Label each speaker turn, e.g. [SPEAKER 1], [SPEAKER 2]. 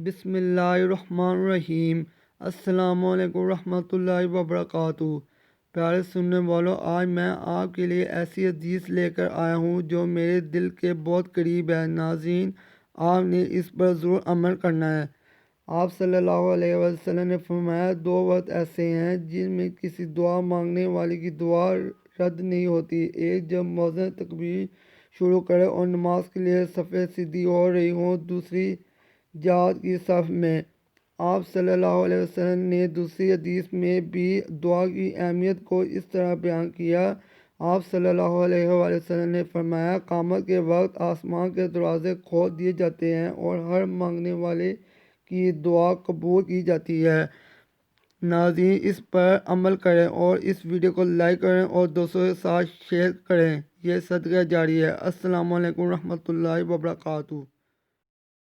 [SPEAKER 1] بسم اللہ الرحمن الرحیم۔ السلام علیکم ورحمۃ اللہ وبرکاتہ۔ پیارے سننے والوں، آج میں آپ کے لیے ایسی حدیث لے کر آیا ہوں جو میرے دل کے بہت قریب ہے۔ ناظرین، آپ نے اس پر ضرور عمل کرنا ہے۔ آپ صلی اللہ علیہ وسلم نے فرمایا، دو وقت ایسے ہیں جن میں کسی دعا مانگنے والے کی دعا رد نہیں ہوتی۔ ایک، جب مؤذن تکبیر شروع کرے اور نماز کے لیے صفیں سیدھی ہو رہی ہوں۔ دوسری، جہاد کی صف میں۔ آپ صلی اللہ علیہ وسلم نے دوسری حدیث میں بھی دعا کی اہمیت کو اس طرح بیان کیا۔ آپ صلی اللہ علیہ وآلہ وسلم نے فرمایا، قیامت کے وقت آسمان کے دروازے کھول دیے جاتے ہیں اور ہر مانگنے والے کی دعا قبول کی جاتی ہے۔ ناظرین، اس پر عمل کریں اور اس ویڈیو کو لائک کریں اور دوستوں کے ساتھ شیئر کریں۔ یہ صدقہ جاری ہے۔ السلام علیکم ورحمۃ اللہ وبرکاتہ۔